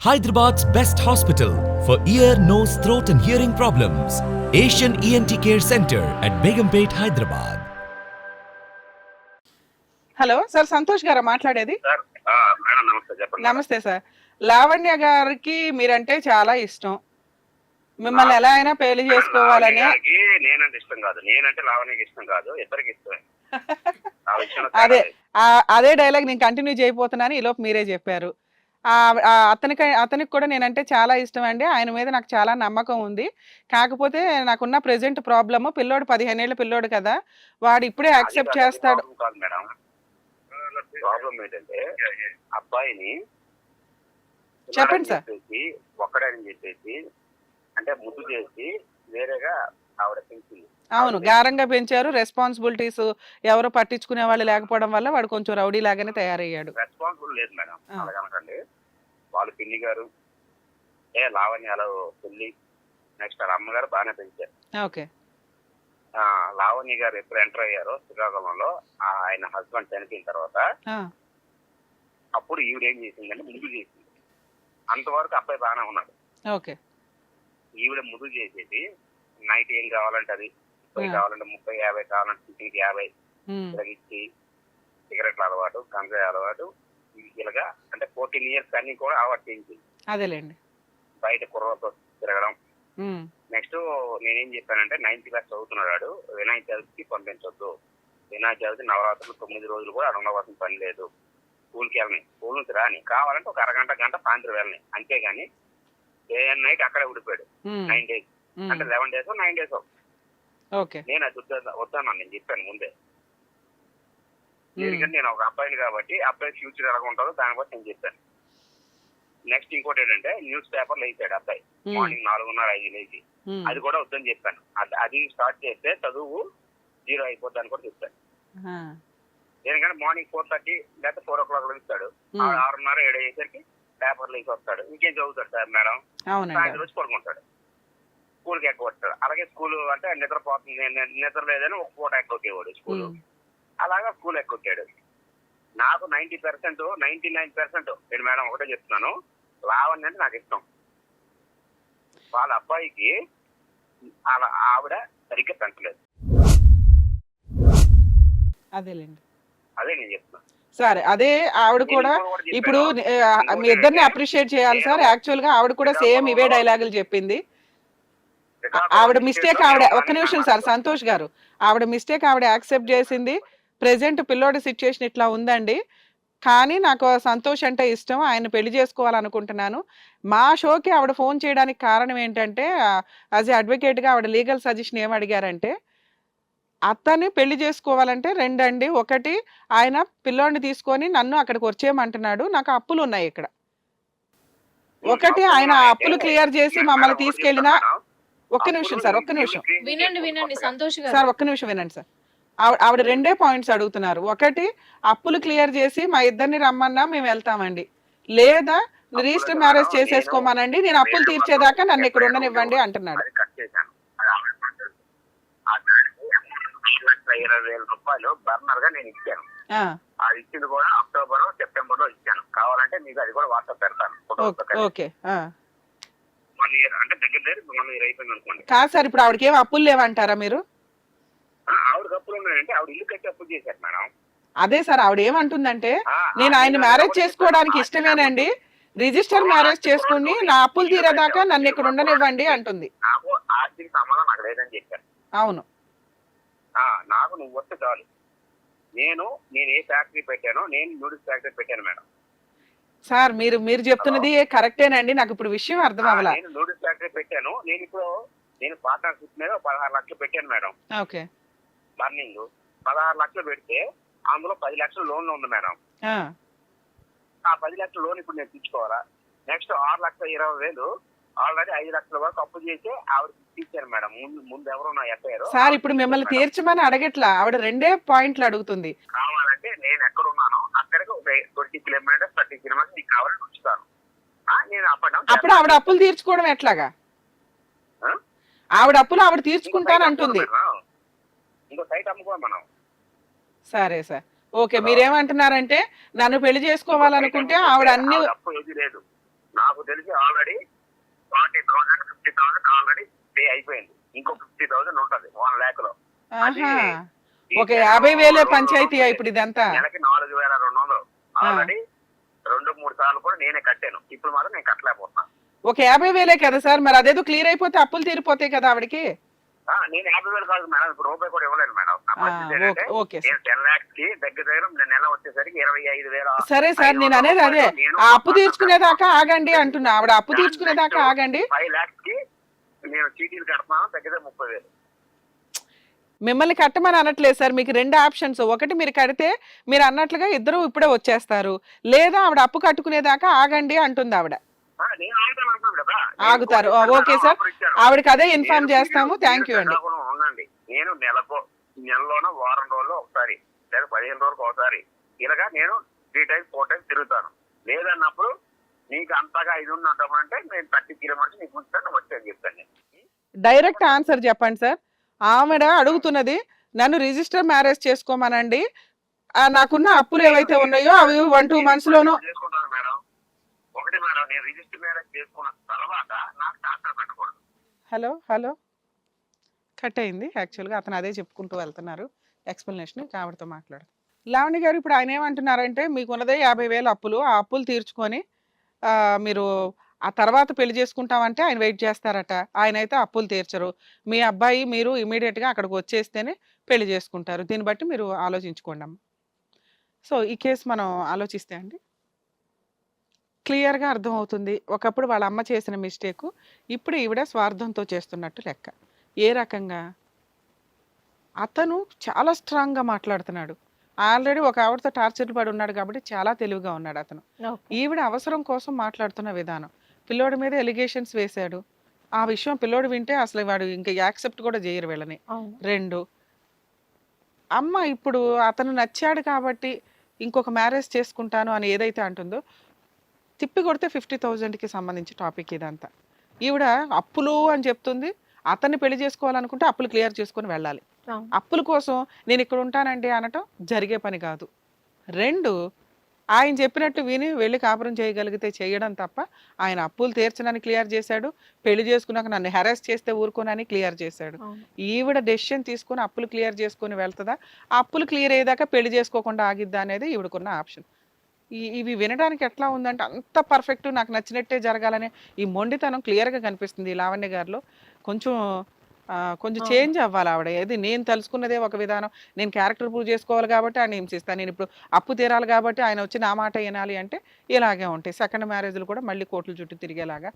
Hyderabad's best hospital for ear, nose, throat and hearing problems. Asian ENT Care Center at Begumpet, Hyderabad. Hello sir, Santosh గారా మాట్లాడేది? Sir madam నమస్తే, చెప్పండి. నమస్తే sir. Lavanya గారికి మీరంటే చాలా ఇష్టం. మిమ్మల్ని ఎలా అయినా పెళ్లి చేసుకోవాలని. నేనంటే ఇష్టం కాదు, నేనంటే లావణ్యకి ఇష్టం కాదు, ఇద్దరికి ఇష్టమే. అదే డైలాగ్ నేను కంటిన్యూ చేయబోతున్నాను, ఈలోపు మీరే చెప్పారు. అతనికి కూడా నేనంటే చాలా ఇష్టం అండి. ఆయన మీద నాకు చాలా నమ్మకం ఉంది. కాకపోతే నాకున్న ప్రెసెంట్ ప్రాబ్లమ్, పిల్లోడు 15 ఏళ్ళ పిల్లోడు కదా, వాడు ఇప్పుడే యాక్సెప్ట్ చేస్తాడు. ప్రాబ్లం ఏంటంటే అబ్బాయిని చెప్పండి సార్. ఒక్కడని చెప్పేసి అంటే ముద్దు చేసి వేరేగా ఆవిడ పెంచింది. అవును, గారంగా పెంచారు. రెస్పాన్సిబిలిటీస్ ఎవరు పట్టించుకునే వాళ్ళు లేకపోవడం వల్ల వాడు కొంచెం రౌడీ లాగానే తయారయ్యాడు. రెస్పాన్సిబుల్ లేదు మేడం, అలాగనకండి. వాళ్ళు పిన్ని గారు లావణ్యాలు పెళ్లి, నెక్స్ట్ వాళ్ళ అమ్మగారు బాగానే పెంచారు. ఓకే. లావణ్య గారు ఎప్పుడు ఎంటర్ అయ్యారో శ్రీకాకుళంలో, ఆయన హస్బెండ్ చనిపోయిన తర్వాత అప్పుడు ఈవిడ ఏం చేసిందంటే ముద్దు చేసింది. అంతవరకు అబ్బాయి బాగానే ఉన్నాడు. ఓకే. ఈవిడ ముద్దు చేసేది నైట్ ఏం కావాలంటే అది 30 కావాలంటే 30, 50 కావాలంటే 50 ఇచ్చి సిగరెట్ల అలవాటు, గంజాయి అలవాటు, ఇలాగా అంటే 14 ఇయర్స్ అన్ని కూడా అలవాటు చేయించింది. అదేలేండి. బయట కుర్రలతో తిరగడం. నెక్స్ట్ నేనేం చెప్పానంటే 9th క్లాస్ చదువుతున్నాడు, వినాయక చవితికి పంపించొద్దు, వినాయక చవితి నవరాత్రులు 9 రోజులు కూడా అక్కడ ఉండవలసిన పని లేదు, స్కూల్కి వెళ్ళని, స్కూల్ నుంచి రాని, కావాలంటే ఒక అరగంట గంట సాయంత్రం వెళ్ళని, అంతేగాని డే అండ్ నైట్ అక్కడే ఉండిపోయాడు 9 days, అంటే 11 days 9 days. నేను అది వద్దాను, నేను చెప్పాను ముందే. ఎందుకంటే నేను ఒక అబ్బాయిని కాబట్టి అబ్బాయి ఫ్యూచర్ ఎలా ఉంటుందో దాని బట్టి నేను చెప్పాను. నెక్స్ట్ ఇంకోటి ఏంటంటే న్యూస్ పేపర్లు వేసాడు అబ్బాయి, మార్నింగ్ 4:30-5 లేచి, అది కూడా వద్దని చెప్పాను. అది స్టార్ట్ చేస్తే చదువు 0 అయిపోద్ది అని కూడా చెప్పాను. ఎందుకంటే మార్నింగ్ 4:30 లేకపోతే 4 o'clock ఇస్తాడు, 6:30-7 అయ్యేసరికి పేపర్లు వేసి వస్తాడు, ఇంకేం చదువుతాడు సార్ మేడం, సాయంత్రం వచ్చి పడుకుంటాడు, స్కూల్కి ఎక్కవస్తాడు. అలాగే స్కూల్ అంటే నిద్రపోతుంది, నిద్ర లేదని ఒక పూట ఎక్కొచ్చేవాడు స్కూల్, అలాగా స్కూల్ ఎక్కొచ్చాడు. నాకు 90%, 99% నేను మేడం ఒకటే చెప్తున్నాను, లావణ్య అంటే నాకు ఇష్టం. వాళ్ళ అబ్బాయికి అలా ఆవిడ సరిగ్గా పెంచలేదు. అదేలేండి, అదే నేను చెప్తున్నాను. సరే, అదే ఆవిడ కూడా ఇప్పుడు మీ ఇద్దరిని అప్రిషియేట్ చేయాలి సార్. యాక్చువల్ గా ఆవిడ కూడా సేమ్ ఇవే డైలాగులు చెప్పింది. ఆవిడ మిస్టేక్ ఒక్క నిమిషం సార్, సంతోష్ గారు, ఆవిడ మిస్టేక్ ఆవిడ యాక్సెప్ట్ చేసింది. ప్రెసెంట్ పిల్లోడి సిచ్యుయేషన్ ఇట్లా ఉందండి, కానీ నాకు సంతోష్ అంటే ఇష్టం, ఆయన పెళ్లి చేసుకోవాలనుకుంటున్నాను. మా షోకి ఆవిడ ఫోన్ చేయడానికి కారణం ఏంటంటే, యాజ్ ఏ అడ్వకేట్గా ఆవిడ లీగల్ సజెషన్ ఏం అడిగారంటే, అతన్ని పెళ్లి చేసుకోవాలంటే రెండండి, ఒకటి ఆయన పిల్లోడిని తీసుకొని నన్ను అక్కడికి వచ్చేయమంటున్నాడు, నాకు అప్పులు ఉన్నాయి ఇక్కడ, ఒకటి ఆయన అప్పులు క్లియర్ చేసి మమ్మల్ని తీసుకెళ్ళిన. ఒక్క నిమిషం సార్, ఒక్క నిమిషం వినండి సంతోష్ గారు సార్, ఒక్క నిమిషం వినండి సార్. ఆవిడ రెండే పాయింట్స్ అడుగుతున్నారు. ఒకటి, అప్పులు క్లియర్ చేసి మా ఇద్దరిని రమ్మన్నా మేము వెళ్తామండి, లేదా రిజిస్టర్ మ్యారేజ్ చేసేసుకోమానండి, నేను అప్పులు తీర్చేదాకా నన్ను ఇక్కడ ఉండనివ్వండి అంటున్నాడు. 20,000 రూపాయలు బర్నర్ గా నేను ఇచ్చాను. అది ఇచ్చింది కూడా అక్టోబర్ సెప్టెంబర్ లో ఇచ్చాను. కావాలంటే మీకు అది కూడా వాట్సాప్ పెడతాను. ఓకే. 1 year అంటే దగ్గర 1 year అయిపోయింది అనుకోండి. కాదు సార్, ఇప్పుడు ఆవిడకి ఏం అప్పులు లేవంటారా మీరు? ఆవిడకి అప్పులు ఉన్నాయంటే ఆవిడ ఇల్లు కట్టి అప్పులు చేశారు మేడం. అదే సార్, ఆవిడ ఏమంటుందంటే, నేను ఆయన మ్యారేజ్ చేసుకోవడానికి ఇష్టమేనండి, రిజిస్టర్ మ్యారేజ్ చేసుకుని నా అప్పులు తీరేదాకా నన్ను ఇక్కడ ఉండనివ్వండి అంటుంది. నాకు ఆర్థిక సమాధానం నాకు లేదని చెప్పాను. అవును, నాకు నువ్వు వస్తే చాలు. నేను ఏ ఫ్యాక్టరీ పెట్టానో, నేను నూడిల్స్ ఫ్యాక్టరీ పెట్టాను మేడం. సార్ మీరు చెప్తున్నది కరెక్టేనండి, నాకు ఇప్పుడు విషయం అర్థం అవ్వాల. నేను నూడిల్స్ ఫ్యాక్టరీ పెట్టాను, నేను పార్ట్నర్షిప్ మీద 16 లక్షలు పెట్టాను మేడం. ఓకే. బర్నింగ్ 16 లక్షలు పెడితే అందులో 10 లక్షలు లోన్ ఉంది మేడం. ఆ 10 లక్షల లోన్ ఇప్పుడు నేను తీసుకోవాలా? నెక్స్ట్ 6,20,000 ఆల్రెడీ 5 లక్షల వరకు అప్పు చేసి ఆవిడ తీర్చాను మేడం. ముందు ఎవరో నా ఎఫ్ఐఆర్. సార్, ఇప్పుడు మిమ్మల్ని తీర్చమని అడగట్లా, ఆవిడ రెండే పాయింట్లు అడుగుతుంది. కావాలంటే నేను ఎక్కడ ఉన్నానో అక్కడికి 20 kilometers 30 kilometers నీకు కావాలని ఉంచుతాను. నేను అప్పుడు ఆవిడ అప్పులు తీర్చుకోవడం ఎట్లాగా? ఆవిడ అప్పులు ఆవిడ తీర్చుకుంటానంటుంది. ఇంకో సైట్ అమ్ముకోవాలి మనం. సరే సార్, ఓకే. మీరేమంటున్నారంటే, నన్ను పెళ్లి చేసుకోవాలనుకుంటే ఆవిడ అన్ని అప్పు ఏది లేదు, నాకు తెలిసి ఆల్రెడీ 40,000 50,000 ఆల్రెడీ పే అయిపోయింది. ఇంకో 50,000 ఉంటది 1 lakh లో. ఒక 50,000 పంచాయతీ ఇప్పుడు ఇదంతా నెలకి 4,200 ఆల్రెడీ 2-3 సార్లు కూడా నేనే కట్టాను. ఇప్పుడు మాత్రం నేను కట్టలేకపోతున్నాను. ఒక 50,000 కదా సార్, మరి అదేదో క్లియర్ అయిపోతే అప్పులు తీరిపోతాయి కదా ఆవిడకి. నేను 50,000 కాదు మేడం, ఇప్పుడు రూపాయి కూడా ఇవ్వలేను మేడం. ఓకే 10 lakhs కి దగ్గర నెల వచ్చేసరికి 25,000. సరే సార్, నేను అనేది అదే, ఆ అప్పు తీర్చుకునేదాకా ఆగండి అంటున్నా. ఆవిడ అప్పు తీర్చుకునేదాకా ఆగండి. 5 lakhs కి నేను చీటీలు కడతాను, దగ్గర 30,000. మిమ్మల్ని కట్టమని అనట్లేదు సార్, మీకు 2 ఆప్షన్స్. ఒకటి మీరు కడితే మీరు అన్నట్లుగా ఇద్దరు ఇప్పుడే వచ్చేస్తారు, లేదా ఆవిడ అప్పు కట్టుకునేదాకా ఆగండి అంటుంది ఆవిడ. ఆగుతారు, ఓకే సార్, ఆవిడకి అదే ఇన్ఫార్మ్ చేస్తాము. థ్యాంక్ యూ అండి. ఉండండి, నేను నెలలోనో వారం రోజుల్లో ఒకసారి లేదా 15 రోజులకు ఒకసారి ఇలాగా నేను 3 times 4 times తిరుగుతాను. లేదన్నప్పుడు నీకు అంతగా ఇది ఉన్నట్టమంటే నేను 30 కిలోమీటర్స్ నీకు ఉంచుతాను, వచ్చాను చెప్తాను. డైరెక్ట్ ఆన్సర్ చెప్పండి సార్. ఆవిడ అడుగుతున్నది నన్ను రిజిస్టర్ మ్యారేజ్ చేసుకోమనండి, నాకున్న అప్పులు ఏవైతే ఉన్నాయో అవి 1-2 months లోనూ చేసుకుంటాను మేడం. ఒకటి మేడం, నేను రిజిస్టర్ మ్యారేజ్ చేసుకున్న తర్వాత నాకు డాక్టర్ పెట్టకూడదు. హలో కట్ అయింది. యాక్చువల్గా అతను అదే చెప్పుకుంటూ వెళ్తున్నారు ఎక్స్ప్లెనేషన్. ఆవిడతో మాట్లాడు. లావణ్య గారు, ఇప్పుడు ఆయన ఏమంటున్నారంటే మీకున్నదే 50,000 అప్పులు, ఆ అప్పులు తీర్చుకొని మీరు ఆ తర్వాత పెళ్లి చేసుకుంటామంటే ఆయన వెయిట్ చేస్తారట. ఆయన అయితే అప్పులు తీర్చరు. మీ అబ్బాయి మీరు ఇమీడియట్గా అక్కడికి వచ్చేస్తేనే పెళ్లి చేసుకుంటారు. దీన్ని బట్టి మీరు ఆలోచించుకోండి అమ్మ. సో ఈ కేసు మనం ఆలోచిస్తే అండి క్లియర్గా అర్థమవుతుంది. ఒకప్పుడు వాళ్ళ అమ్మ చేసిన మిస్టేకు ఇప్పుడు ఈవిడ స్వార్థంతో చేస్తున్నట్టు లెక్క. ఏ రకంగా అతను చాలా స్ట్రాంగ్గా మాట్లాడుతున్నాడు. ఆల్రెడీ ఒక ఆవిడతో టార్చర్లు పడి ఉన్నాడు కాబట్టి చాలా తెలివిగా ఉన్నాడు అతను. ఈవిడ అవసరం కోసం మాట్లాడుతున్న విధానం. పిల్లోడి మీద ఎలిగేషన్స్ వేశాడు. ఆ విషయం పిల్లోడు వింటే అసలు వాడు ఇంకా యాక్సెప్ట్ కూడా చేయరు వీళ్ళని. 2 అమ్మ ఇప్పుడు అతను నచ్చాడు కాబట్టి ఇంకొక మ్యారేజ్ చేసుకుంటాను అని ఏదైతే అంటుందో తిప్పి కొడితే 50,000కి సంబంధించి టాపిక్ ఇదంతా. ఈవిడ అప్పులు అని చెప్తుంది. అతన్ని పెళ్లి చేసుకోవాలనుకుంటే అప్పులు క్లియర్ చేసుకొని వెళ్ళాలి. అప్పుల కోసం నేను ఇక్కడ ఉంటానండి అనటం జరిగే పని కాదు. 2 ఆయన చెప్పినట్టు విని వెళ్ళి కాపురం చేయగలిగితే చేయడం తప్ప ఆయన అప్పులు తీర్చనని క్లియర్ చేశాడు. పెళ్లి చేసుకున్నాక నన్ను హెరాస్ చేస్తే ఊరుకోనని క్లియర్ చేశాడు. ఈవిడ డెసిషన్ తీసుకుని అప్పులు క్లియర్ చేసుకుని వెళ్తుందా, ఆ అప్పులు క్లియర్ అయ్యేదాకా పెళ్లి చేసుకోకుండా ఆగిద్దా అనేది ఈవిడకున్న ఆప్షన్. ఇవి వినడానికి ఎట్లా ఉందంటే అంత పర్ఫెక్ట్ నాకు నచ్చినట్టే జరగాలనే ఈ మొండితనం క్లియర్గా కనిపిస్తుంది లావణ్య గారిలో. కొంచెం చేంజ్ అవ్వాలి ఆవిడ. ఏది నేను తెలుసుకున్నదే ఒక విధానం, నేను క్యారెక్టర్ ప్రూవ్ చేసుకోవాలి కాబట్టి ఆయన హింసిస్తాను, నేను ఇప్పుడు అప్పు తీరాలి కాబట్టి ఆయన వచ్చి నా మాట వినాలి అంటే ఇలాగే ఉంటాయి. సెకండ్ మ్యారేజ్లు కూడా మళ్ళీ కోర్టుల చుట్టూ తిరిగేలాగా,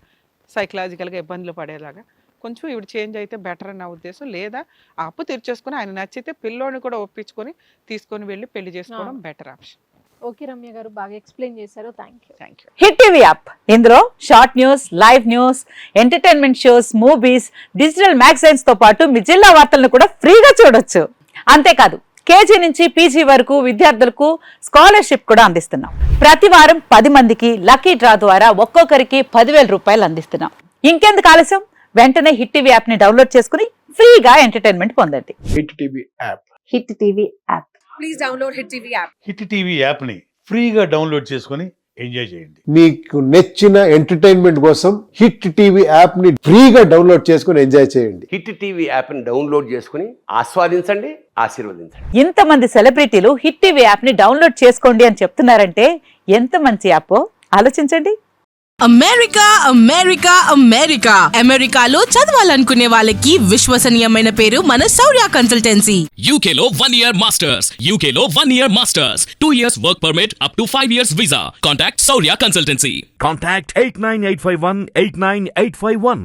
సైకలాజికల్గా ఇబ్బందులు పడేలాగా కొంచెం ఇవి చేంజ్ అయితే బెటర్ అని నా ఉద్దేశం. లేదా ఆ అప్పు తీర్చేసుకుని ఆయన నచ్చితే పిల్లోని కూడా ఒప్పించుకొని తీసుకొని వెళ్ళి పెళ్లి చేసుకోవడం బెటర్ ఆప్షన్. ఓకే రమ్య గారు, బాగా ఎక్స్ప్లెయిన్ చేశారు. Thank you. Hit TV app, ఇందులో short news, live news, entertainment shows, movies, digital magazines తో పాటు మీ జిల్లా వార్తలను కూడా ఫ్రీగా చూడొచ్చు. అంతేకాదు కేజీ నుంచి పీజీ వరకు విద్యార్థులకు స్కాలర్షిప్ కూడా అందిస్తున్నాం. ప్రతి వారం 10 మందికి లక్కీ డ్రా ద్వారా ఒక్కొక్కరికి 10,000 రూపాయలు అందిస్తున్నాం. ఇంకెందుకు ఆలస్యం, వెంటనే హిట్ టీవీ యాప్ ని డౌన్లోడ్ చేసుకుని ఫ్రీగా ఎంటర్టైన్మెంట్ పొందండి. Hit TV app. Hit TV app. Please download hit TV app. Hit TV app ని ఫ్రీగా డౌన్లోడ్ చేసుకొని ఎంజాయ్ చేయండి. మీకు నచ్చిన ఎంటర్టైన్మెంట్ కోసం హిట్ టీవీ యాప్ ని ఫ్రీగా డౌన్లోడ్ చేసుకొని ఎంజాయ్ చేయండి. హిట్ టీవీ యాప్ ని డౌన్లోడ్ చేసుకుని ఆస్వాదించండి, ఆశీర్వదించండి. ఇంతమంది సెలబ్రిటీలు హిట్ టీవీ యాప్ ని డౌన్లోడ్ చేసుకోండి అని చెప్తున్నారంటే ఎంత మంచి యాప్ ఆలోచించండి. అమెరికా అమెరికా అమెరికా అమెరికాలో చదవాలనుకునే వాళ్ళకి విశ్వసనీయమైన పేరు మన శౌర్య కన్సల్టెన్సీ. UK లో 1 year masters. UK లో 1 year masters. 2 years work permit up to 5 years visa. Contact Saurya Consultancy. Contact 89851 89851.